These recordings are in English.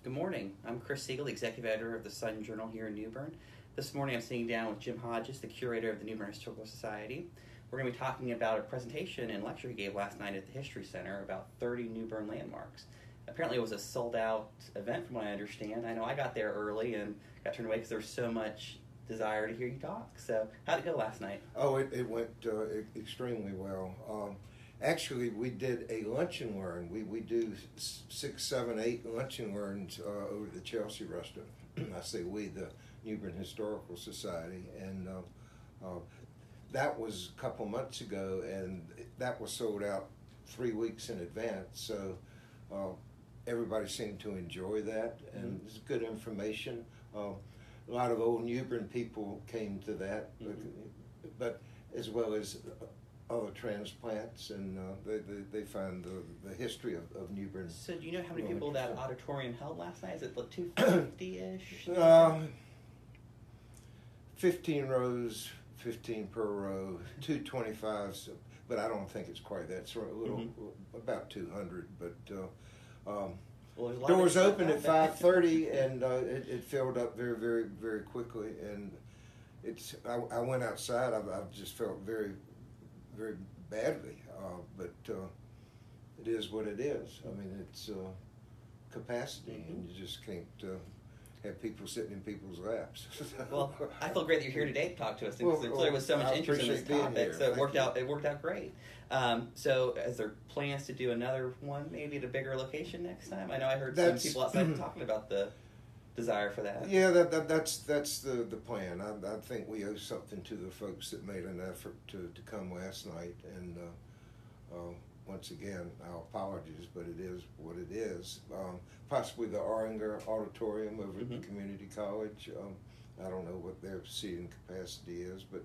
Good morning. I'm Chris Siegel, the executive editor of the Sun Journal here in New Bern. This morning I'm sitting down with Jim Hodges, the curator of the New Bern Historical Society. We're going to be talking about a presentation and lecture he gave last night at the History Center about 30 New Bern landmarks. Apparently it was a sold-out event from what I understand. I know I got there early and got turned away because there was so much desire to hear you talk. So how'd it go last night? Oh, it went extremely well. Actually, we did a lunch and learn. We do 6, 7, 8 lunch and learns over at the Chelsea restaurant. I say we, the New Bern Historical Society, and that was a couple months ago, and that was sold out 3 weeks in advance. So everybody seemed to enjoy that, and it's good information. A lot of old New Bern people came to that, but as well as other transplants, and they find the history of New Bern. So do you know how many people that auditorium held last night? Is it like 250-ish? 15 rows, 15 per row, 225s, but I don't think it's quite that. It's a little, about 200, but doors opened at 5:30, and it filled up very, very, very quickly, and I went outside. I just felt very, very badly, but it is what it is. I mean, it's capacity, and you just can't have people sitting in people's laps. Well, I feel great that you're here today to talk to us because there was so much interest in this topic, so it worked out great. So is there plans to do another one, maybe at a bigger location next time? I know I heard some people outside talking about the desire for that. Yeah, that's the plan. I think we owe something to the folks that made an effort to come last night, and once again, our apologies, but it is what it is. Possibly the Oringer Auditorium over at the Community College. I don't know what their seating capacity is, but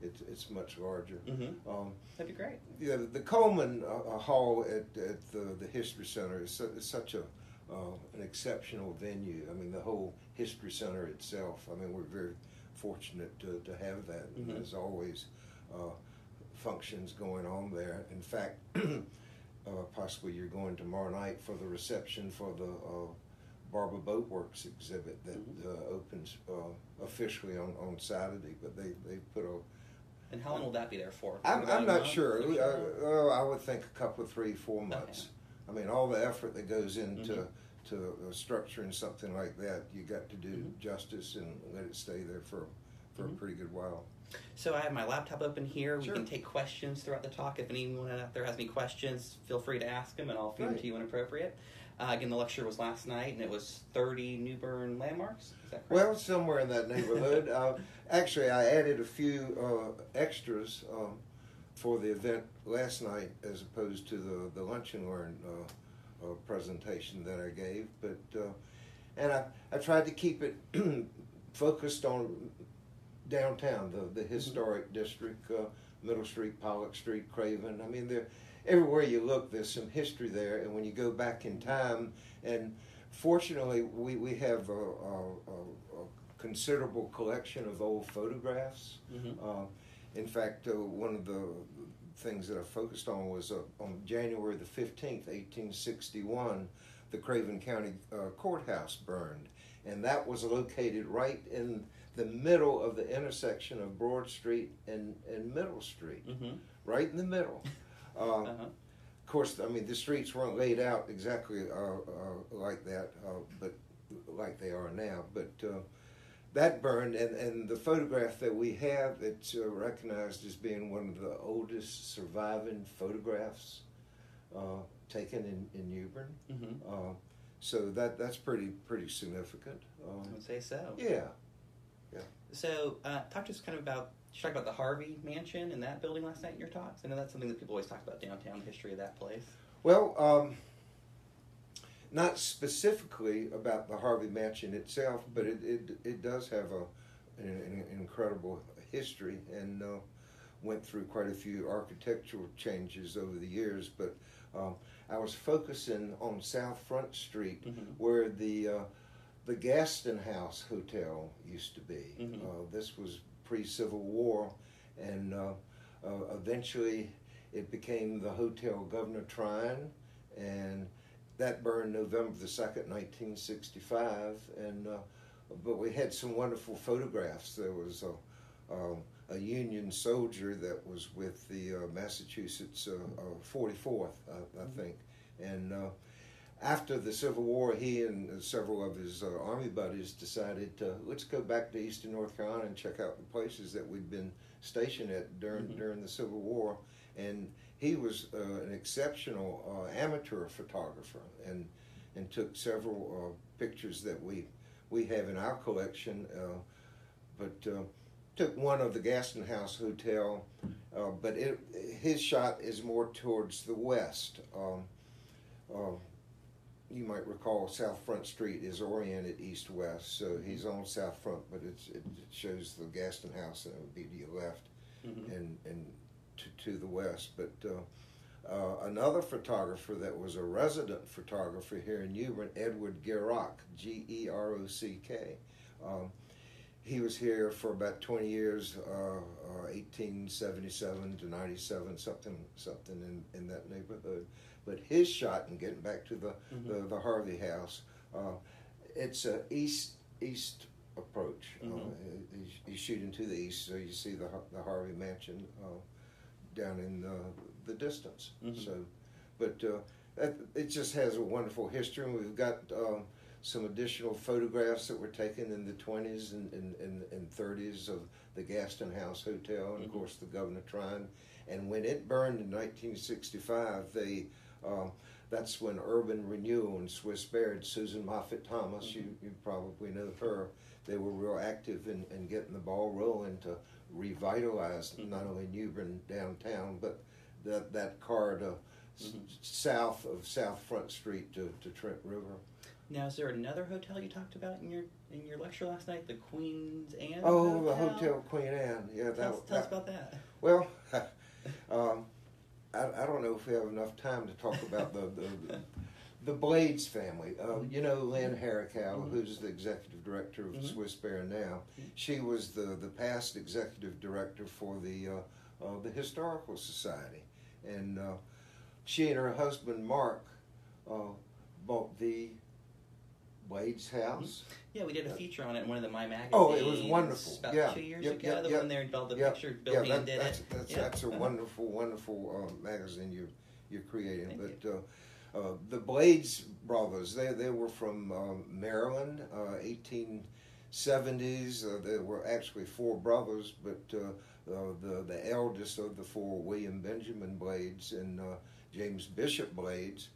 it's much larger. That'd be great. Yeah, the Coleman Hall at the History Center is such an exceptional venue. I mean, the whole History Center itself. I mean, we're very fortunate to have that. There's always functions going on there. In fact, possibly you're going tomorrow night for the reception for the Barber Boat Works exhibit that opens officially on Saturday. But they put a. And how long will that be there for? I'm not sure. I would think a couple of 3, 4 months. Okay. I mean, all the effort that goes into structuring something like that, you got to do justice and let it stay there for a pretty good while. So I have my laptop open here. Sure. We can take questions throughout the talk. If anyone out there has any questions, feel free to ask them, and I'll feed them to you when appropriate. Again, the lecture was last night, and it was 30 New Bern landmarks. Is that correct? Well, somewhere in that neighborhood. Actually, I added a few extras for the event last night as opposed to the lunch and learn presentation that I gave. But and I tried to keep it focused on downtown, the historic district, Middle Street, Pollock Street, Craven. I mean, everywhere you look, there's some history there. And when you go back in time, and fortunately, we have a considerable collection of old photographs. In fact, one of the things that I focused on was on January the 15th, 1861, the Craven County Courthouse burned. And that was located right in the middle of the intersection of Broad Street and Middle Street, right in the middle. Of course, I mean, the streets weren't laid out exactly like that, but like they are now. But that burned, and the photograph that we have, it's recognized as being one of the oldest surviving photographs taken in New Bern. So that's pretty significant. I would say so. Yeah. So talk to us kind of about, you talked about the Harvey Mansion and that building last night in your talks. I know that's something that people always talk about downtown, the history of that place. Well, not specifically about the Harvey Mansion itself, but it does have an incredible history, and went through quite a few architectural changes over the years. But I was focusing on South Front Street, where the Gaston House Hotel used to be. This was pre-Civil War, and eventually it became the Hotel Governor Trine, and that burned November the 2nd, 1965, and but we had some wonderful photographs. There was a Union soldier that was with the Massachusetts 44th, I think, and after the Civil War, he and several of his Army buddies decided to let's go back to Eastern North Carolina and check out the places that we'd been stationed at during the Civil War. And he was an exceptional amateur photographer, and took several pictures that we have in our collection. But took one of the Gaston House Hotel, but his shot is more towards the west. You might recall South Front Street is oriented east-west, so he's on South Front, but it shows the Gaston House, and it would be to your left, and to the west. But another photographer that was a resident photographer here in New Bern, Edward Gerock, Gerock. He was here for about 20 years, 1877 to 97, something in that neighborhood. But his shot, and getting back to the Harvey house, it's a east approach. He's shooting to the east, so you see the Harvey mansion down in the distance. So, but it just has a wonderful history, and we've got some additional photographs that were taken in the 20s and 30s of the Gaston House Hotel, and of course the Governor Trine. And when it burned in 1965, that's when Urban Renewal and Swiss Baird, Susan Moffett Thomas, you probably know her, they were real active in getting the ball rolling to revitalize not only New Bern downtown, but that corridor south of South Front Street to Trent River. Now, is there another hotel you talked about in your lecture last night, the Queen's Anne Hotel? Hotel? The Hotel Queen Anne. Yeah, tell us about that. Well, I don't know if we have enough time to talk about the Blades family. You know Lynn Herricow, who's the executive director of Swiss Baird now. She was the past executive director for the Historical Society, and she and her husband Mark bought the Blades house. Yeah, we did a feature on it in one of the My magazines. Oh, it was wonderful. About 2 years ago. The one there involved the picture. Bill Bean did it. That's a wonderful magazine you're creating. The Blades brothers, they were from Maryland, 1870s. There were actually four brothers, but the eldest of the four, William Benjamin Blades and James Bishop Blades,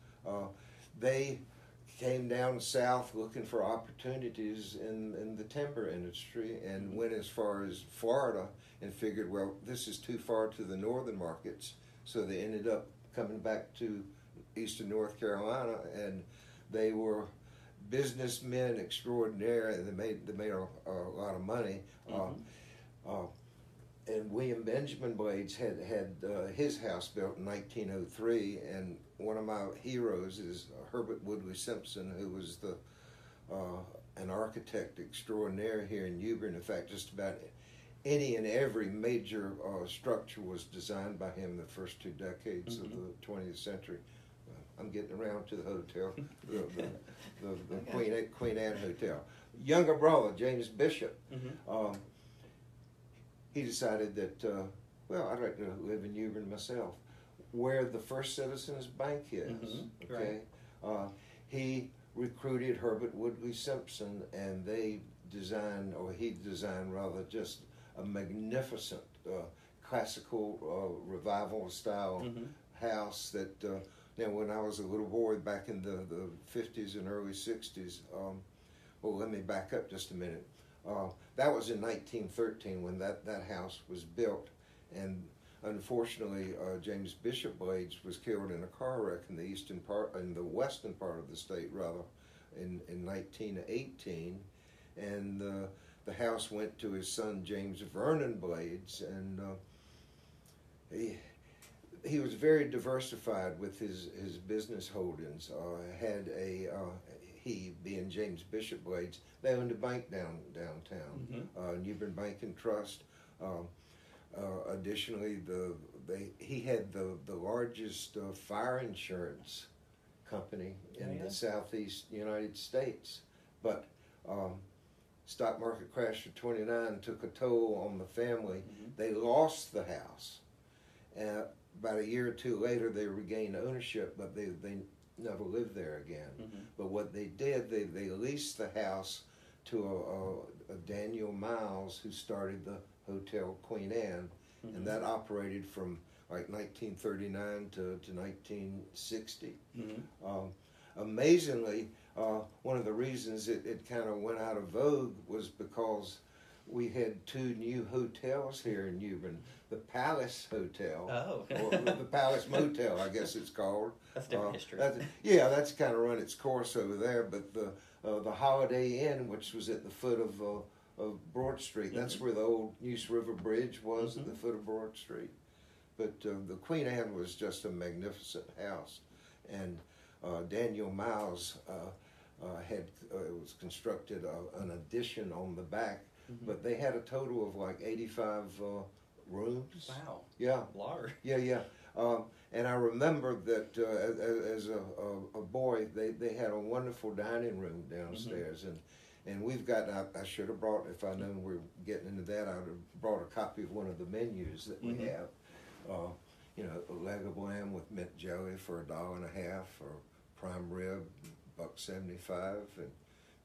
they came down south looking for opportunities in the timber industry, and went as far as Florida and figured, well, this is too far to the northern markets, so they ended up coming back to Eastern North Carolina, and they were businessmen extraordinaire, and they made a lot of money. And William Benjamin Blades had his house built in 1903, and one of my heroes is Herbert Woodley Simpson, who was an architect extraordinaire here in New Bern. In fact, just about any and every major structure was designed by him in the first 2 decades of the 20th century. I'm getting around to the hotel, the Queen Anne Hotel. Younger brother, James Bishop, he decided that, I'd like to live in New Bern myself, where the First Citizens Bank is. Okay, right. He recruited Herbert Woodley Simpson, and he designed just a magnificent classical revival style house that. Now, when I was a little boy back in the 50s and early 60s, let me back up just a minute. That was in 1913 when that house was built, and unfortunately, James Bishop Blades was killed in a car wreck in the western part of the state, rather, in 1918, and the house went to his son James Vernon Blades, and he was very diversified with his business holdings. He, being James Bishop Blades, they owned a bank downtown, New Bern Bank and Trust. Additionally, he had the largest fire insurance company in the southeast United States. But stock market crash of 29 took a toll on the family. They lost the house. About a year or two later, they regained ownership, but they never lived there again. But what they did, they leased the house to a Daniel Miles, who started the Hotel Queen Anne, and that operated from like 1939 to 1960. Amazingly, one of the reasons it kind of went out of vogue was because we had two new hotels here in New Bern. The Palace Hotel, or the Palace Motel, I guess it's called. That's different history. That's kind of run its course over there. But the Holiday Inn, which was at the foot of Broad Street, that's where the old Neuse River Bridge was, at the foot of Broad Street. But the Queen Anne was just a magnificent house, and Daniel Miles it was constructed an addition on the back, but they had a total of like 85 rooms. Wow. Yeah. Large. Yeah. And I remember that as a boy, they had a wonderful dining room downstairs, and we've got. I should have brought, if I'd known we were getting into that, I would have brought a copy of one of the menus that we have. A leg of lamb with mint jelly for $1.50, or prime rib, $1.75, and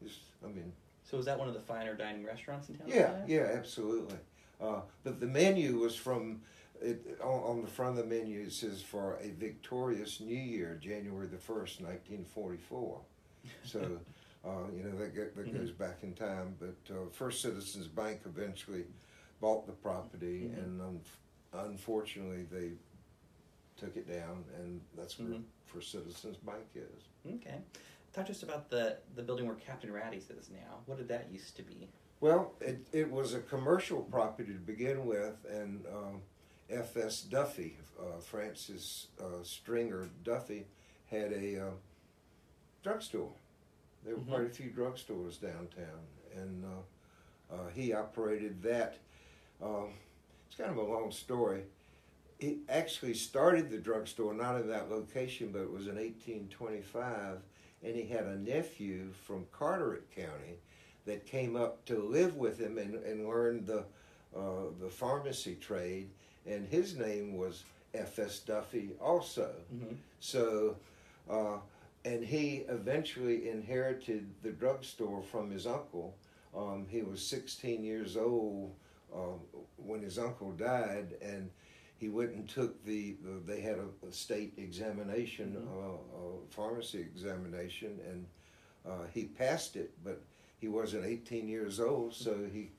just, So was that one of the finer dining restaurants in town? Yeah, absolutely. But the menu was from, on the front of the menu it says for a victorious New Year, January the 1st, 1944. So, that goes back in time. But First Citizens Bank eventually bought the property, and unfortunately they took it down, and that's where First Citizens Bank is. Okay. Talk to us about the building where Captain Raddy's is now. What did that used to be? Well, it was a commercial property to begin with, and F.S. Duffy, Francis Stringer Duffy, had a drugstore. There were quite a few drugstores downtown, and he operated that. It's kind of a long story. He actually started the drugstore not in that location, but it was in 1825, and he had a nephew from Carteret County that came up to live with him and learned the pharmacy trade, and his name was F.S. Duffy also. So, and he eventually inherited the drugstore from his uncle. He was 16 years old when his uncle died, and he went and took they had a state examination, a pharmacy examination, and he passed it, but he wasn't 18 years old, so he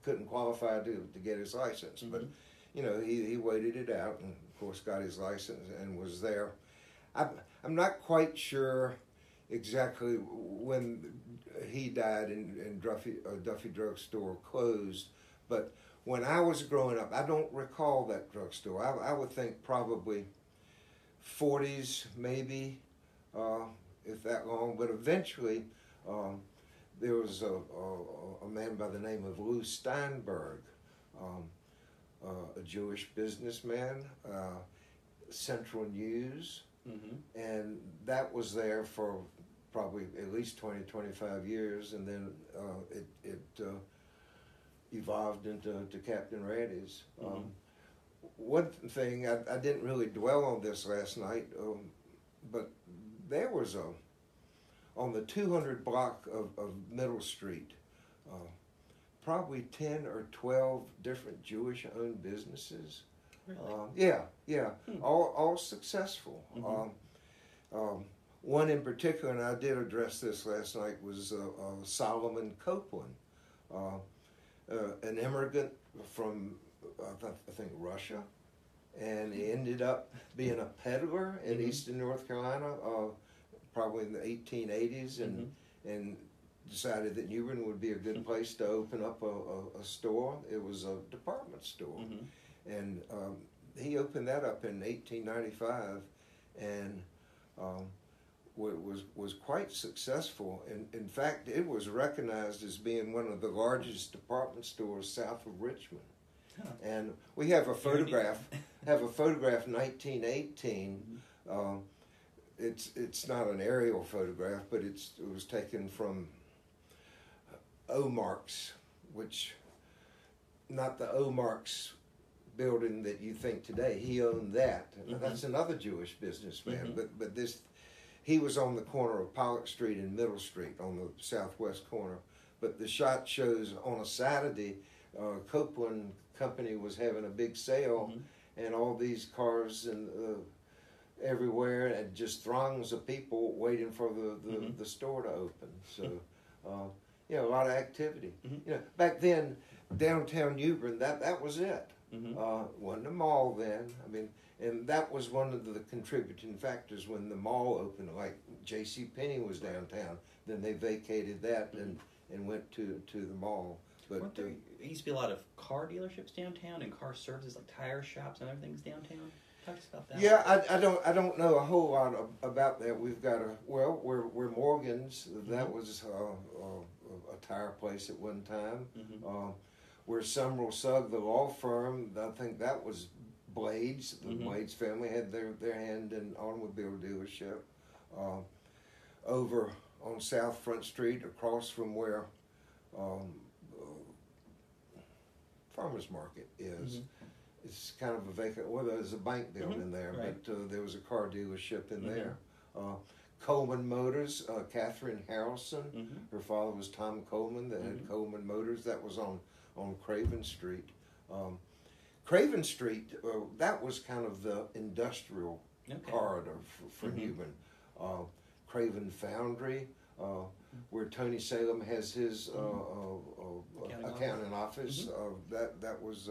couldn't qualify to get his license. But, he waited it out, and of course got his license and was there. I'm not quite sure exactly when he died and Duffy Drugstore closed, but when I was growing up, I don't recall that drugstore. I would think probably 40s, maybe, if that long. But eventually, there was a man by the name of Lou Steinberg, a Jewish businessman, Central News, and that was there for probably at least 20, 25 years, and then it evolved into Captain Raddy's. One thing, I didn't really dwell on this last night, but there was on the 200 block of Middle Street, probably 10 or 12 different Jewish-owned businesses. Really? Yeah. All successful. One in particular, and I did address this last night, was Solomon Copeland, an immigrant from, I think, Russia, and he ended up being a peddler in Eastern North Carolina, probably in the 1880s, and decided that New Bern would be a good place to open up a store. It was a department store, and he opened that up in 1895, and was quite successul. In fact, it was recognized as being one of the largest department stores south of Richmond. And we have a photograph. 1918. it's not an aerial photograph, but it was taken from Omark's, which not the Omark's building that you think today. He owned that. That's another Jewish businessman. But this, he was on the corner of Pollock Street and Middle Street on the southwest corner. But the shot shows on a Saturday, Copeland Company was having a big sale, and all these cars and everywhere, and just throngs of people waiting for the store to open. So, a lot of activity. Back then, downtown New Bern, that was it. Wasn't a mall then. I mean, and that was one of the contributing factors when the mall opened. Like J.C. Penney was downtown, then they vacated that and went to the mall. But there used to be a lot of car dealerships downtown and car services like tire shops and other things downtown. Talk to us about that. Yeah, I don't know a whole lot about that. We've got we're Morgan's. That was a tire place at one time. We're Summerall Sugg, the law firm. I think that was Blades. The Blades family had their hand in automobile dealership. Over on South Front Street, across from where Farmers Market is. It's kind of a vacant. Well, there's a bank building there, but there was a car dealership in there. Coleman Motors, Catherine Harrelson. Her father was Tom Coleman. That had Coleman Motors. That was on Craven Street. Craven Street, that was kind of the industrial corridor for New Bern. Craven Foundry, where Tony Salem has his accounting office. That was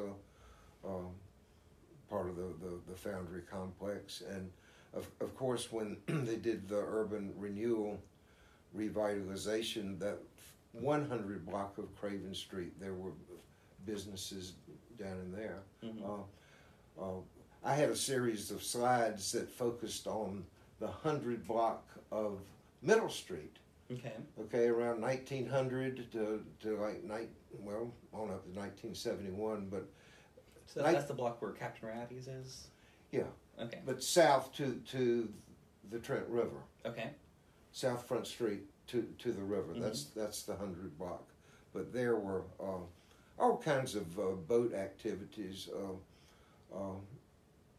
part of the Foundry complex. And of course, when they did the urban renewal revitalization, that 100 block of Craven Street, there were businesses down in there. I had a series of slides that focused on the 100 block of Middle Street. Around 1900 to like on up to 1971, but so that's the block where Captain Ravi's is. Yeah. Okay. But south to the Trent River. Okay. South Front Street to the river. That's the 100 block. But there were all kinds of boat activities.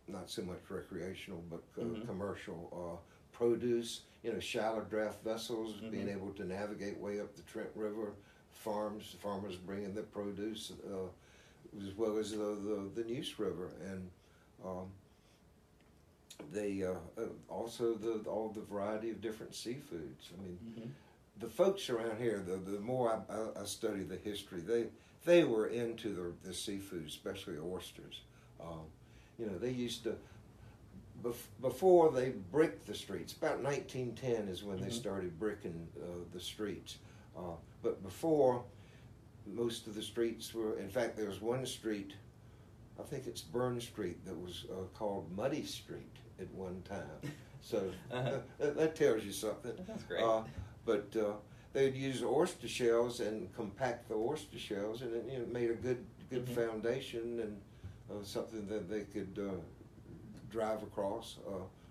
Not so much recreational, but commercial. Produce, shallow draft vessels, being able to navigate way up the Trent River. Farmers bringing their produce, as well as the Neuse River, and they also all the variety of different seafoods. I mean, the folks around here, the more I study the history, they were into the seafood, especially oysters. They used to. Before they bricked the streets, about 1910 is when they started bricking the streets. But before, most of the streets were, in fact, there was one street, I think it's Bern Street, that was called Muddy Street at one time. So that tells you something. That's great. But they'd use oyster shells and compact the oyster shells, and it made a good foundation and something that they could drive across.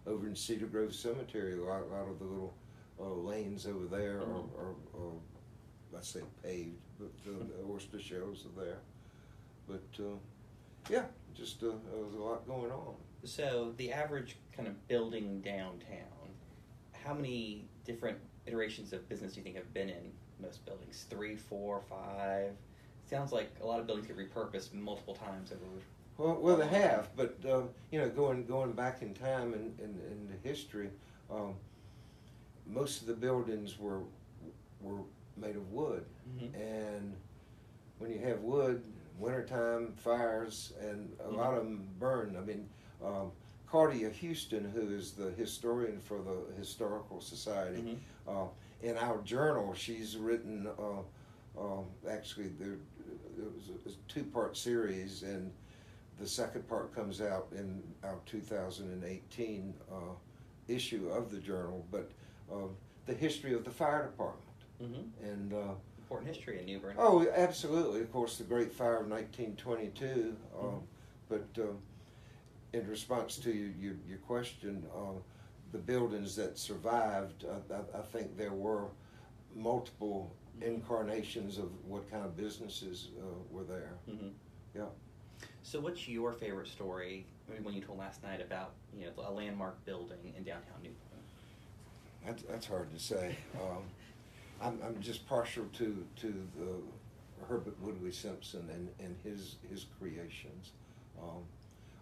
Over in Cedar Grove Cemetery, a lot of the little lanes over there are I say paved, but the oyster shells are there. But just there was a lot going on. So the average kind of building downtown, how many different iterations of business do you think have been in most buildings? 3, 4, 5? Sounds like a lot of buildings get repurposed multiple times over. Well, they have, but going back in time in the history, most of the buildings were made of wood, and when you have wood, wintertime fires, and a lot of them burn. I mean, Cardia Houston, who is the historian for the Historical Society, in our journal, she's written. Actually, it was a 2-part series, and the second part comes out in our 2018 issue of the journal. But the history of the fire department. And important history in New Bern. Oh, absolutely. Of course, the Great Fire of 1922. But in response to your question, the buildings that survived, I think there were multiple incarnations of what kind of businesses were there. Mm-hmm. Yeah. So what's your favorite story, when you told last night about a landmark building in downtown New Bern? That's hard to say. I'm just partial to the Herbert Woodley Simpson and his creations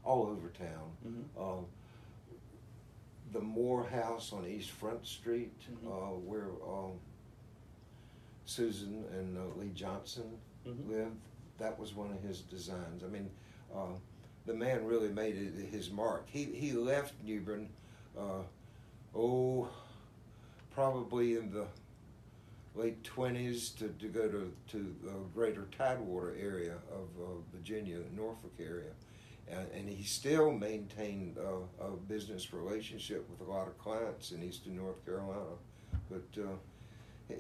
all over town. Mm-hmm. The Moore House on East Front Street, where Susan and Lee Johnson lived, that was one of his designs. I mean, the man really made it his mark. He left New Bern, probably in the late 20s to go to the greater Tidewater area of Virginia, Norfolk area. And he still maintained a business relationship with a lot of clients in eastern North Carolina. But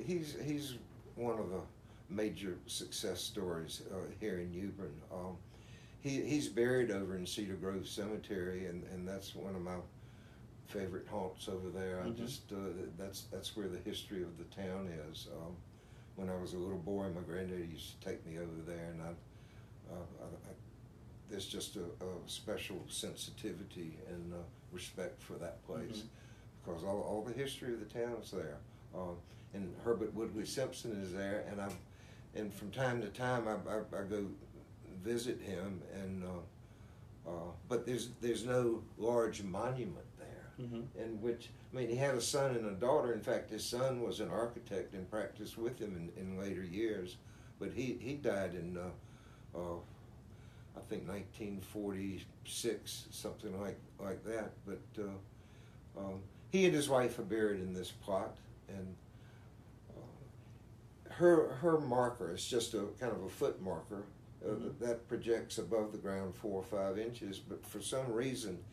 he's one of the major success stories here in New Bern. He's buried over in Cedar Grove Cemetery, and that's one of my favorite haunts over there. I just that's where the history of the town is. When I was a little boy, my granddaddy used to take me over there, and there's just a special sensitivity and respect for that place because all the history of the town is there. And Herbert Woodley Simpson is there, and from time to time I go visit him, and but there's no large monument there. In which, I mean, he had a son and a daughter. In fact, his son was an architect and practiced with him in later years, but he died in I think 1946, something like that. But he and his wife are buried in this plot, and her marker is just a kind of a foot marker that projects above the ground 4 or 5 inches. But for some reason,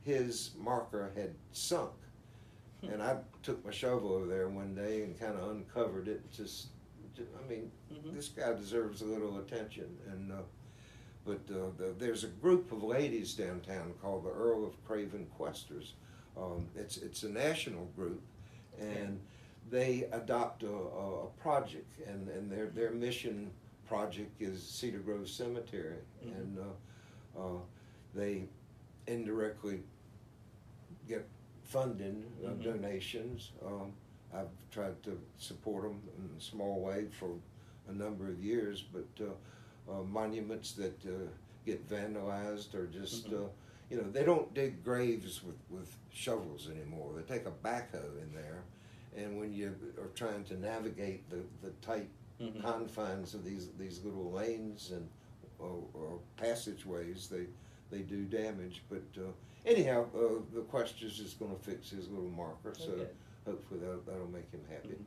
his marker had sunk, and I took my shovel over there one day and kind of uncovered it. I mean, this guy deserves a little attention, and. But there's a group of ladies downtown called the Earl of Craven Questers. It's a national group, and they adopt a project, and their mission project is Cedar Grove Cemetery, and they indirectly get funding, donations. I've tried to support them in a small way for a number of years, but monuments that get vandalized or just, they don't dig graves with shovels anymore. They take a backhoe in there, and when you are trying to navigate the tight confines of these little lanes and or passageways, they do damage. But anyhow, the Quester's is going to fix his little marker, so hopefully that'll make him happy.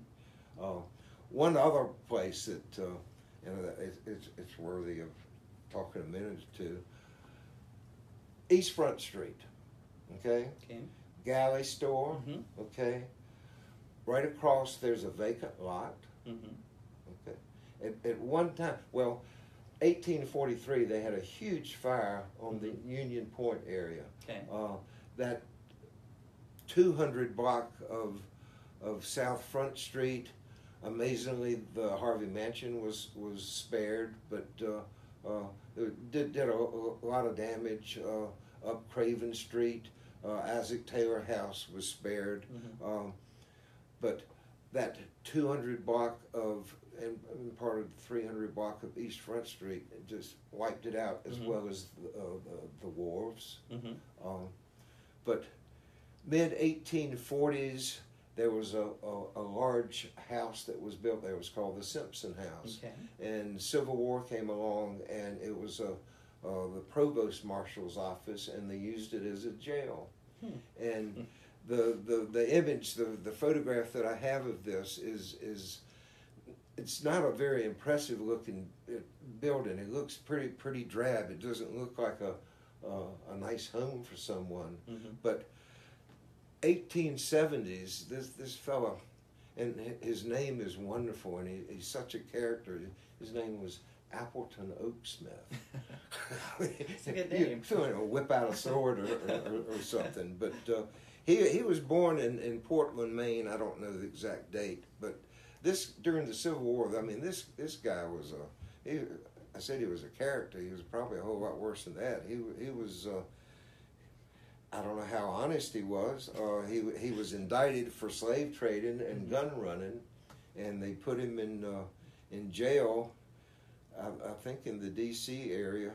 One other place that it's worthy of talking a minute or two. East Front Street, okay? Galley store, okay? Right across there's a vacant lot, okay? At one time, 1843, they had a huge fire on the Union Point area. That 200 block of South Front Street. Amazingly, the Harvey Mansion was spared, but it did a lot of damage up Craven Street. Isaac Taylor House was spared, but that 200 block and part of the 300 block of East Front Street, it just wiped it out, as well as the wharves. But mid-1840s, there was a large house that was built there. It was called the Simpson House. And Civil War came along, and it was the Provost Marshal's office, and they used it as a jail. And the image, the photograph that I have of this is it's not a very impressive looking building. It looks pretty drab. It doesn't look like a nice home for someone. But 1870s, this fella, and his name is wonderful, and he's such a character. His name was Appleton Oaksmith. It's a good name. You whip out a sword or something. But He was born in Portland, Maine. I don't know the exact date, but during the Civil War. I mean, this guy was I said he was a character. He was probably a whole lot worse than that. He was. I don't know how honest he was. He was indicted for slave trading and gun running, and they put him in jail. I think in the D.C. area,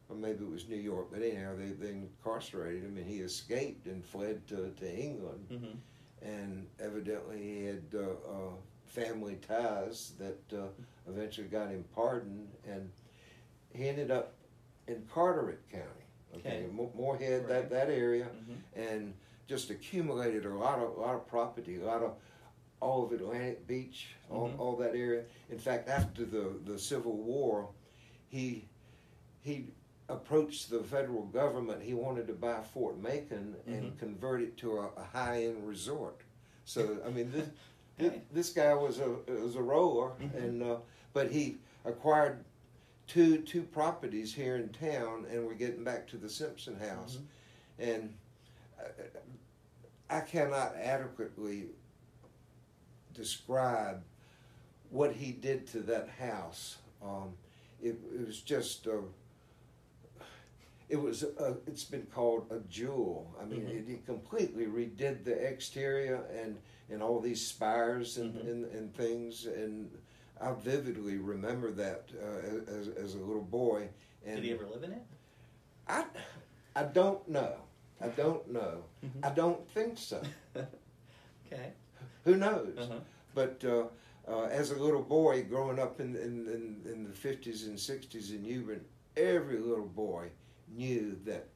or maybe it was New York. But anyhow, they incarcerated him, and he escaped and fled to England. Mm-hmm. And evidently, he had family ties that eventually got him pardoned, and he ended up in Carteret County. Okay, Moorhead, right. that area, mm-hmm. and just accumulated a lot of property, all of Atlantic Beach, mm-hmm. all that area. In fact, after the Civil War, he approached the federal government. He wanted to buy Fort Macon and mm-hmm. convert it to a high-end resort. So I mean, this guy was a roller, mm-hmm. and but he acquired two properties here in town, and we're getting back to the Simpson house, mm-hmm. and I cannot adequately describe what he did to that house. It was just it's been called a jewel. I mean, mm-hmm. He completely redid the exterior and all these spires and, mm-hmm. and things, and I vividly remember that as a little boy. And did he ever live in it? I don't know. I don't know. Mm-hmm. I don't think so. Okay. Who knows? Uh-huh. But as a little boy growing up in the 50s and 60s in New Bern, every little boy knew that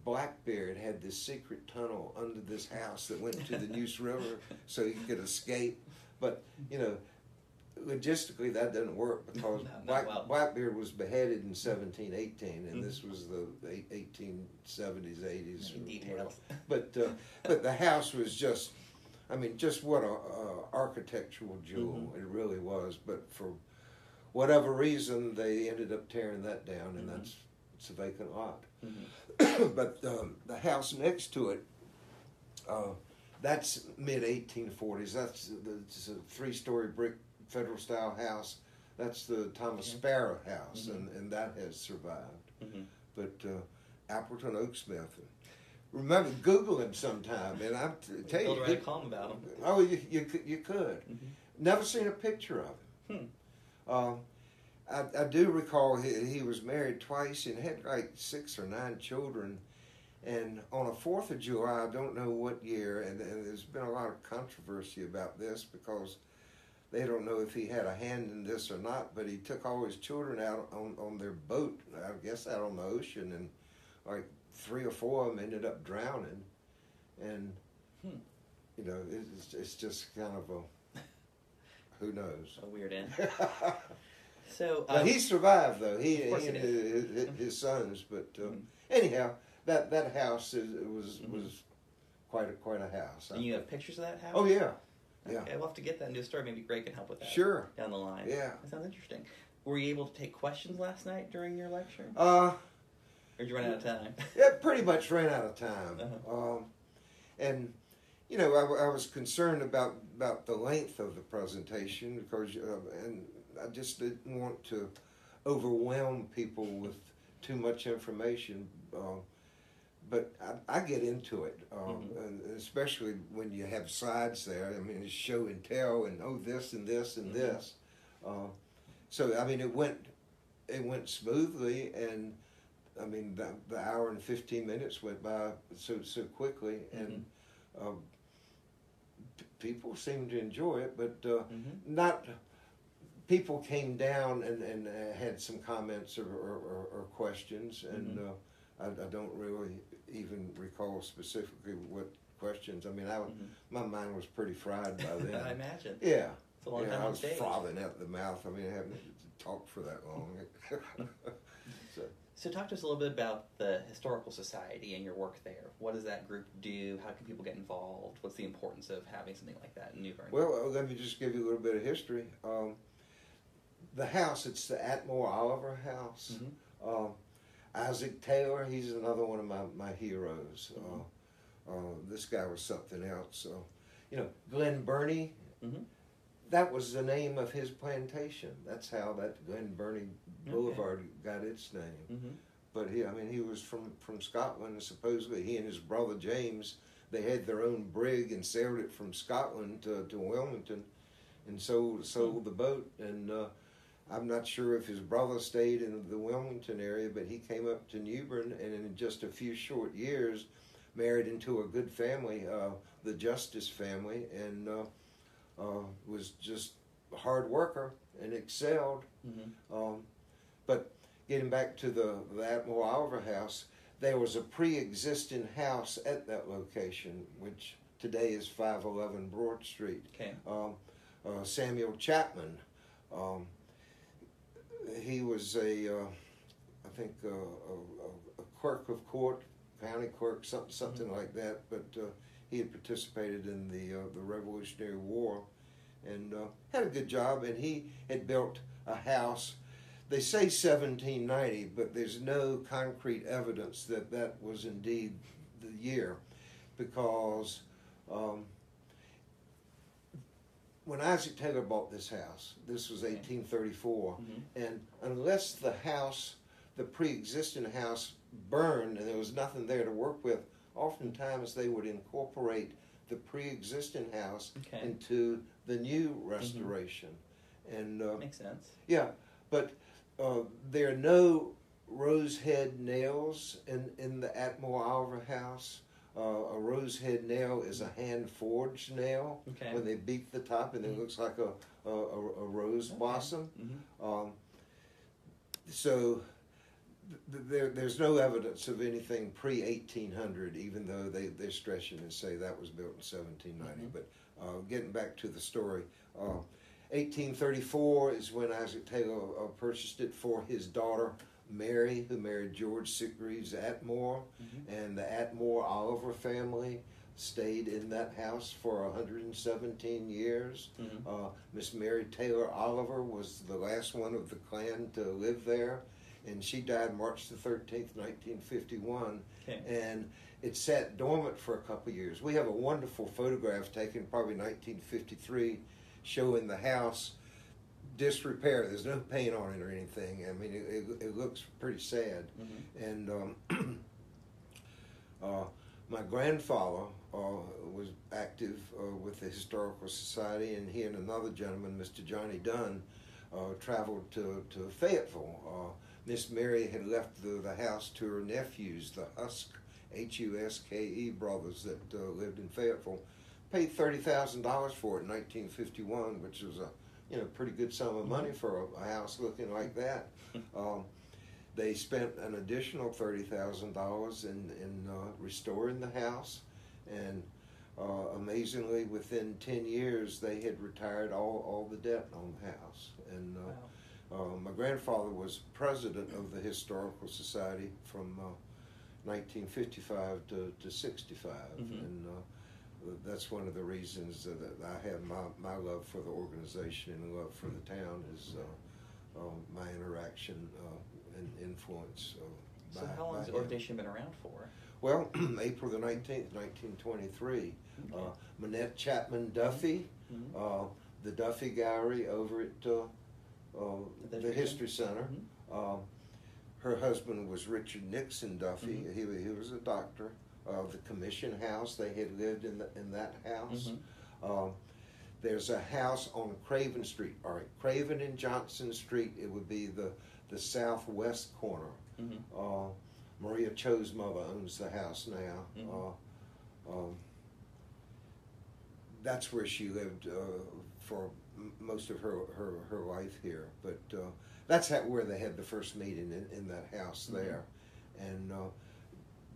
Blackbeard had this secret tunnel under this house that went to the Neuse River so he could escape. But, you know, logistically that doesn't work because Blackbeard was beheaded in 1718, and mm-hmm. this was the 1870s, 80s. Details. But the house was just what a architectural jewel mm-hmm. it really was. But for whatever reason, they ended up tearing that down, and mm-hmm. it's a vacant lot. Mm-hmm. But the house next to it, that's mid-1840s. It's a 3-story brick Federal-style house. That's the Thomas Sparrow house, mm-hmm. and that has survived. Mm-hmm. But Appleton Oaksmith. Remember, Google him sometime, and I tell you, write a column about him. Oh, you could. Mm-hmm. Never seen a picture of him. I do recall he was married twice and had like 6 or 9 children. And on a 4th of July, I don't know what year, and there's been a lot of controversy about this because they don't know if he had a hand in this or not, but he took all his children out on their boat, I guess out on the ocean, and like 3 or 4 of them ended up drowning. And, you know, it's just kind of who knows? A weird end. So, but he survived, though. He and his sons. But anyhow, that house was quite a house. And you have pictures of that house? Oh, yeah. Yeah. Okay, we'll have to get that into a story. Maybe Greg can help with that. Sure. Down the line. Yeah. That sounds interesting. Were you able to take questions last night during your lecture? Or did you run out of time? Yeah, pretty much ran out of time. Uh-huh. And, you know, I was concerned about the length of the presentation because, and I just didn't want to overwhelm people with too much information. But I get into it, and especially when you have slides there. I mean, it's show and tell, and this and this and this. So I mean, it went smoothly, and I mean the hour and 15 minutes went by so quickly, and people seemed to enjoy it, but not. People came down and had some comments or questions, and I don't really even recall specifically what questions. I mean, my mind was pretty fried by then. I imagine. Yeah. It's a long time I on was stage. frothing at the mouth. I mean, I haven't talked for that long. So talk to us a little bit about the Historical Society and your work there. What does that group do? How can people get involved? What's the importance of having something like that in New Bern? Well, let me just give you a little bit of history. The house, it's the Atmore Oliver House. Isaac Taylor, he's another one of my heroes. This guy was something else. Glen Burnie, Mm-hmm. that was the name of his plantation. That's how that Glen Burnie Boulevard got its name. Mm-hmm. But he was from Scotland. Supposedly, he and his brother James, they had their own brig and sailed it from Scotland to Wilmington, and sold the boat. And I'm not sure if his brother stayed in the Wilmington area, but he came up to New Bern, and in just a few short years, married into a good family, the Justice family, and was just a hard worker and excelled. Mm-hmm. But getting back to the Admiral Oliver House, there was a pre-existing house at that location, which today is 511 Broad Street. Okay. Samuel Chapman, he was I think a clerk of court, county clerk, something like that. But he had participated in the Revolutionary War, and had a good job. And he had built a house. They say 1790, but there's no concrete evidence that that was indeed the year, because when Isaac Taylor bought this house, this was 1834, and unless the house, the pre-existing house, burned and there was nothing there to work with, oftentimes they would incorporate the pre-existing house into the new restoration. And makes sense. Yeah, but there are no rosehead nails in the Admiral Oliver house. A rosehead nail is a hand-forged nail when they beat the top, and it looks like a rose blossom. So there's no evidence of anything pre-1800, even though they're stretching and say that was built in 1790. But getting back to the story, 1834 is when Isaac Taylor purchased it for his daughter Mary, who married George Sitgreaves Atmore, and the Atmore Oliver family stayed in that house for 117 years. Miss Mary Taylor Oliver was the last one of the clan to live there, and she died March the 13th, 1951, and it sat dormant for a couple of years. We have a wonderful photograph taken probably 1953 showing the house disrepair. There's no paint on it or anything. I mean, it looks pretty sad. And my grandfather was active with the Historical Society, and he and another gentleman, Mr. Johnny Dunn, traveled to Fayetteville. Miss Mary had left the house to her nephews, the Huske brothers that lived in Fayetteville. Paid $30,000 for it in 1951, which was a pretty good sum of money for a house looking like that. They spent an additional $30,000 in restoring the house, and amazingly, within 10 years, they had retired all the debt on the house. And my grandfather was president of the Historical Society from 1955 to 65, and that's one of the reasons that I have my love for the organization and love for the town is my interaction and influence. So how long has the organization been around for? Well, April the 19th, 1923. Manette Chapman Duffy, the Duffy Gallery over at the History Center. Her husband was Richard Nixon Duffy. He was a doctor. The Commission House, they had lived in that house. There's a house on Craven Street. All right, Craven and Johnson Street, it would be the southwest corner. Maria Cho's mother owns the house now. That's where she lived for most of her life here. But that's where they had the first meeting in that house there. And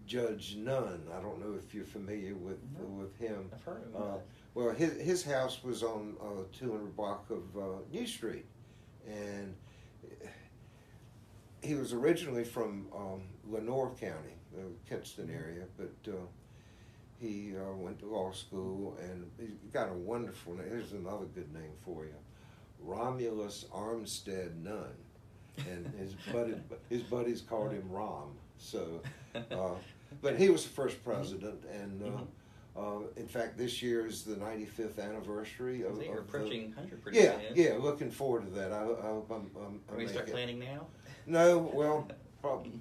Judge Nunn, I don't know if you're familiar with him. I've heard of him. Well, his house was on 200 block of New Street, and he was originally from Lenoir County, the Kinston area, but he went to law school, and he got a wonderful name. Here's another good name for you, Romulus Armstead Nunn, and his buddies called him Rom. So But he was the first president, and in fact, this year is the 95th anniversary of. You're approaching 100 pretty Yeah, soon. yeah. Looking forward to that. I hope Are we start planning now? No, well, probably.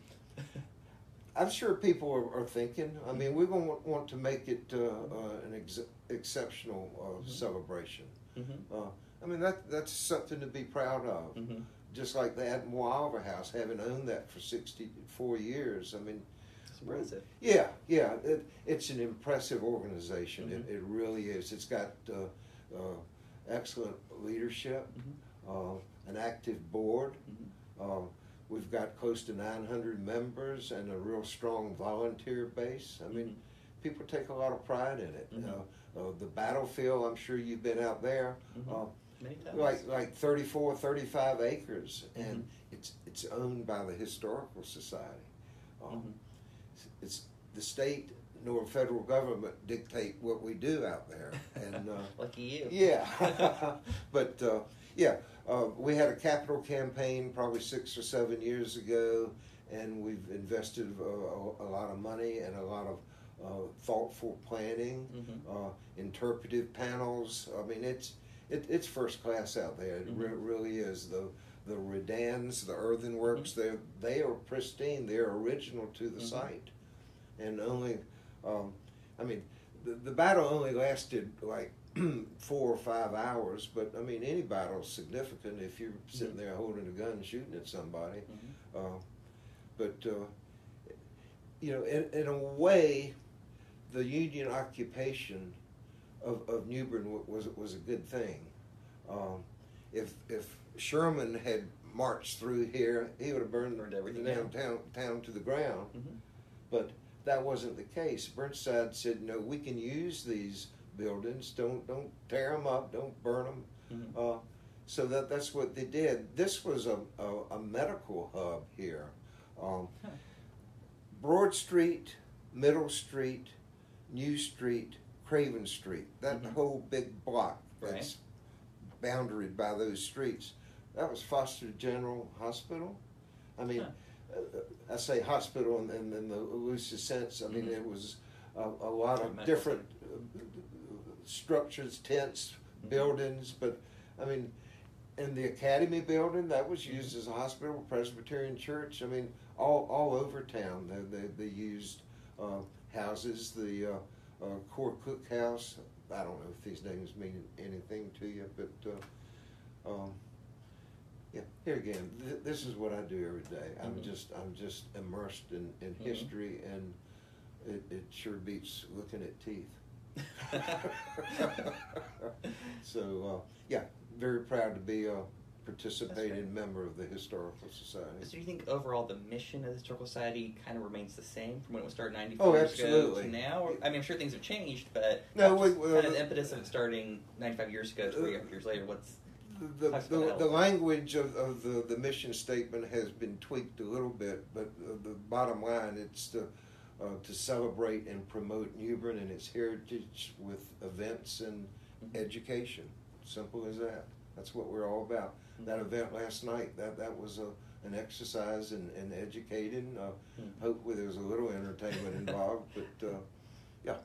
I'm sure people are thinking. I mean, we're going to want to make it an exceptional celebration. I mean, that's something to be proud of. Just like the Adam Wilder House, having owned that for 64 years. I mean, it's impressive. Yeah. It's an impressive organization. It really is. It's got excellent leadership, an active board. We've got close to 900 members and a real strong volunteer base. I mean, people take a lot of pride in it. The battlefield, I'm sure you've been out there. Many times. Like 34, 35 acres, and it's owned by the Historical Society. It's the state nor federal government dictate what we do out there, and lucky you. Yeah, but we had a capital campaign probably 6 or 7 years ago, and we've invested a lot of money and a lot of thoughtful planning, interpretive panels. I mean, it's first class out there. It really is. The redans, the earthenworks, they are pristine. They're original to the site, and only, I mean, the battle only lasted like 4 or 5 hours. But I mean, any battle is significant if you're sitting there holding a gun and shooting at somebody. But you know, in a way, the Union occupation of New Bern was a good thing. If Sherman had marched through here, he would have burned everything down to the ground. But that wasn't the case. Burnside said, "No, we can use these buildings. Don't tear them up. Don't burn them." So that's what they did. This was a medical hub here. Broad Street, Middle Street, New Street, Craven Street. That whole big block that's boundaried by those streets. That was Foster General Hospital. I mean, I say hospital in the loosest sense. I mean, it was a lot of different structures, tents, buildings. But I mean, in the Academy building, that was used as a hospital. Presbyterian Church. I mean, all over town they used houses. The Core Cookhouse. I don't know if these names mean anything to you, but yeah. Here again, this is what I do every day. I'm just immersed in history, and it sure beats looking at teeth. So yeah, very proud to be a participating member of the Historical Society. So do you think overall the mission of the Historical Society kind of remains the same from when it was started 95 years ago to now? Or, I mean, I'm sure things have changed, but no, kind of the impetus of starting 95 years ago to 3 years later, what's... The language of the mission statement has been tweaked a little bit, but the bottom line, it's to celebrate and promote New Bern and its heritage with events and education. Simple as that. That's what we're all about. That event last night, that was an exercise in educating. Hopefully there was a little entertainment involved, but yeah.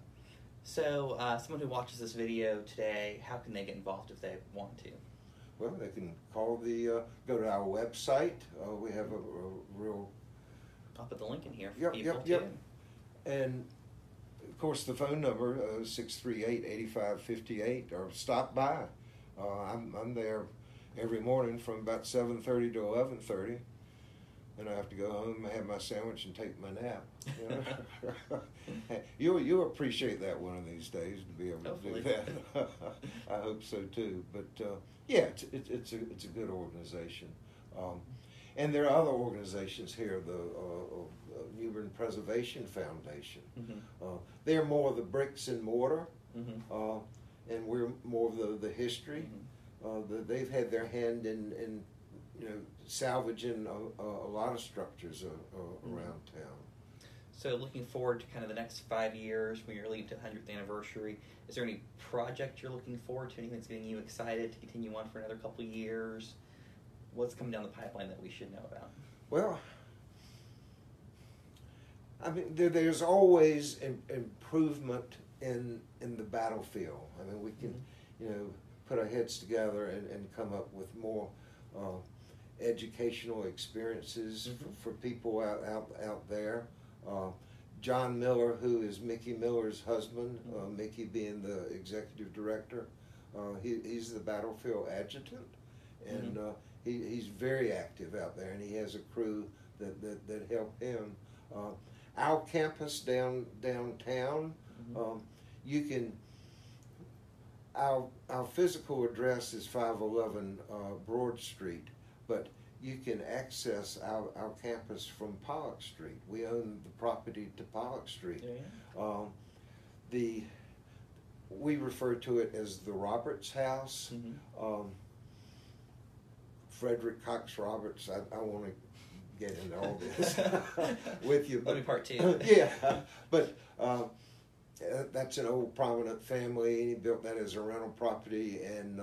So someone who watches this video today, how can they get involved if they want to? Well, they can call go to our website. We have a real... I'll put the link in here for people too. Yep. And, of course, the phone number, 638-8558, or stop by. I'm there every morning from about 7:30 to 11:30, and I have to go home and have my sandwich and take my nap. You know? You'll appreciate that one of these days, to be able to do that. I hope so too. But yeah, it's a good organization, and there are other organizations here. The New Bern Preservation Foundation. They're more of the bricks and mortar, and we're more of the history. They've had their hand in salvaging a lot of structures around town. So looking forward to kind of the next 5 years when you're leading to the 100th anniversary, is there any project you're looking forward to, anything that's getting you excited to continue on for another couple of years? What's coming down the pipeline that we should know about? Well, I mean, there's always improvement in the battlefield. I mean, we can, put our heads together and come up with more educational experiences for people out there. John Miller, who is Mickey Miller's husband, Mickey being the executive director, he's the battlefield adjutant, and he's very active out there, and he has a crew that help him. Our campus downtown, you can. Our physical address is 511 Broad Street, but you can access our campus from Pollock Street. We own the property to Pollock Street. We refer to it as the Roberts House. Frederick Cox Roberts. I want to get into all this with you. That'll be part two. Yeah, but that's an old prominent family, and he built that as a rental property, and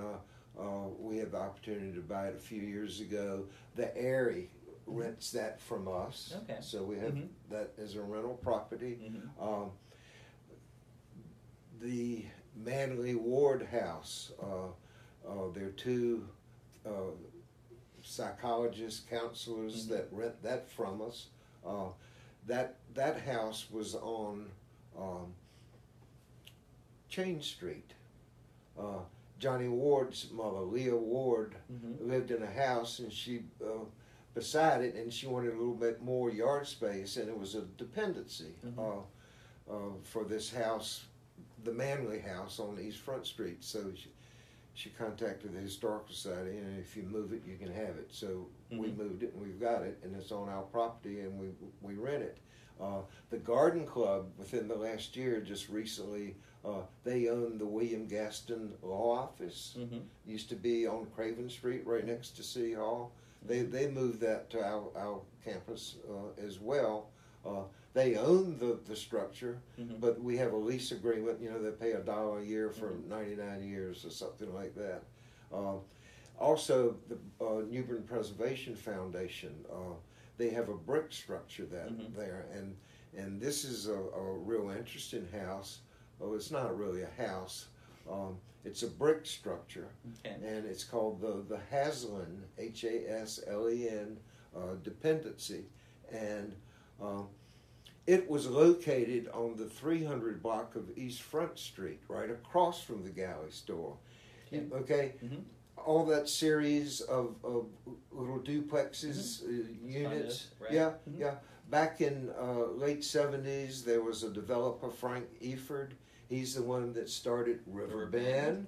we had the opportunity to buy it a few years ago. The Airy rents that from us, so we have that as a rental property. The Manley Ward House, there are two psychologists, counselors that rent that from us. That house was on Chain Street. Johnny Ward's mother, Leah Ward, lived in a house, and she beside it, and she wanted a little bit more yard space, and it was a dependency for this house, the Manley House on East Front Street. So she contacted the Historical Society, and if you move it, you can have it. So we moved it, and we've got it, and it's on our property, and we rent it. The Garden Club, within the last year, just recently, they own the William Gaston Law Office. Used to be on Craven Street, right next to City Hall. They moved that to our campus as well. They own the structure, but we have a lease agreement. They pay $1 a year for 99 years or something like that. Also, the New Bern Preservation Foundation, they have a brick structure there, and this is a real interesting house. Oh, it's not really a house. It's a brick structure, and it's called the Haslen, Haslen, Dependency, and it was located on the 300 block of East Front Street, right across from the Galley store. All that series of little duplexes, units. Right. Yeah. Back in late 70s, there was a developer, Frank Eford. He's the one that started River Bend.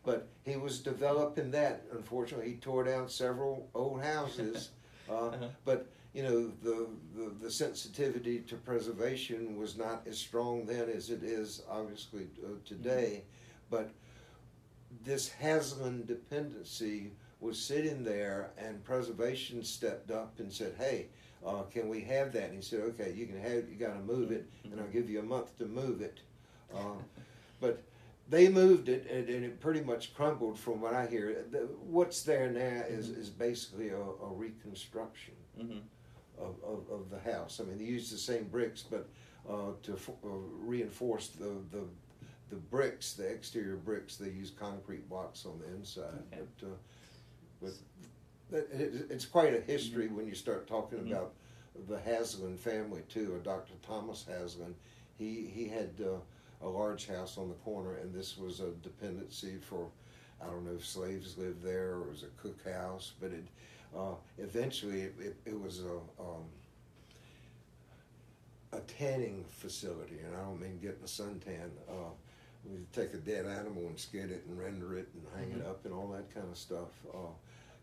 But he was developing that. Unfortunately, he tore down several old houses. But the sensitivity to preservation was not as strong then as it is obviously today. But this Haslen dependency was sitting there, and preservation stepped up and said, "Hey, can we have that?" And he said, "Okay, you can have it. You got to move it, and I'll give you a month to move it." But they moved it, and it pretty much crumbled from what I hear. What's there now is basically a reconstruction of the house. I mean, they used the same bricks, but to reinforce the bricks, the exterior bricks, they use concrete blocks on the inside. But it's quite a history when you start talking about the Haslen family too. Dr. Thomas Haslen, he had a large house on the corner, and this was a dependency for, I don't know if slaves lived there or it was a cookhouse, but it eventually it was a tanning facility, and I don't mean getting a suntan. We take a dead animal and skin it and render it and hang it up and all that kind of stuff.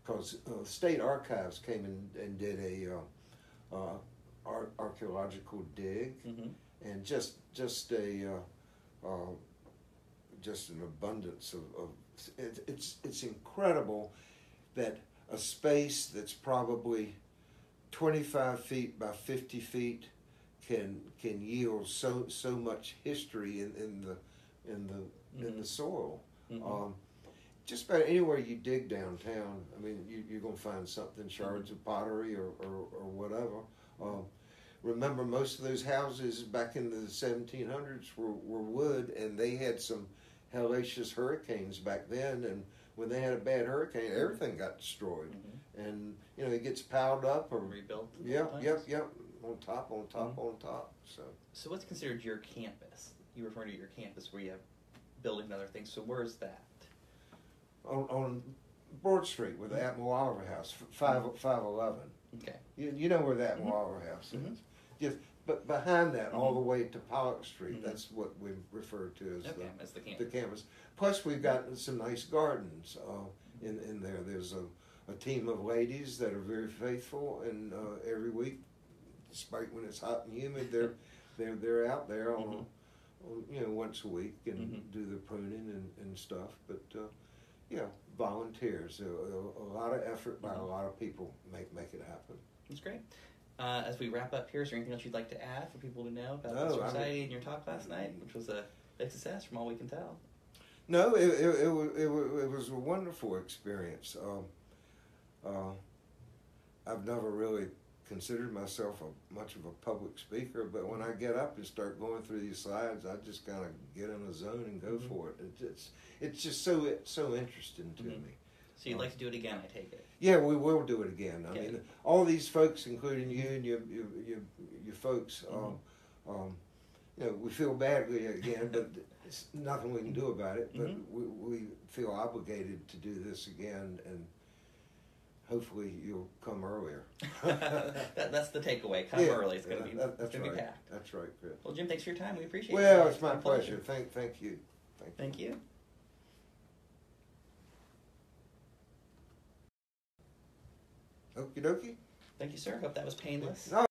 Because state archives came and did a archaeological dig, and just an abundance of it's incredible that a space that's probably 25 feet by 50 feet can yield so much history in the soil. Just about anywhere you dig downtown, I mean, you're going to find something, shards of pottery or whatever. remember most of those houses back in the 1700s were wood, and they had some hellacious hurricanes back then, and when they had a bad hurricane, everything got destroyed. And it gets piled up or rebuilt. Yep, on top, on top. So what's considered your campus? You refer to your campus where you have buildings and other things. So where's that? On Broad Street with the Admiral Oliver House, 511. Okay. You know where the Admiral Oliver House is. Just but behind that, all the way to Pollock Street, that's what we refer to as the campus. Plus, we've got some nice gardens in there. There's a team of ladies that are very faithful, and every week, despite when it's hot and humid, they're out there on once a week and do the pruning and stuff. But volunteers. A lot of effort by a lot of people make it happen. That's great. As we wrap up here, is there anything else you'd like to add for people to know about the society and your talk last night, which was a big success from all we can tell? No, it was a wonderful experience. I've never really considered myself much of a public speaker, but when I get up and start going through these slides, I just kind of get in a zone and go for it. It's just so interesting to me. So you'd like to do it again, I take it? Yeah, we will do it again. I mean, all these folks, including you and your folks, we feel badly again, but it's nothing we can do about it. But we feel obligated to do this again, and hopefully you'll come earlier. That's the takeaway. Come early. It's going to be packed. That's right, Chris. Well, Jim, thanks for your time. We appreciate it. Well, it's my pleasure. Thank you. Thank you. Okie dokie. Thank you, sir. Hope that was painless. No.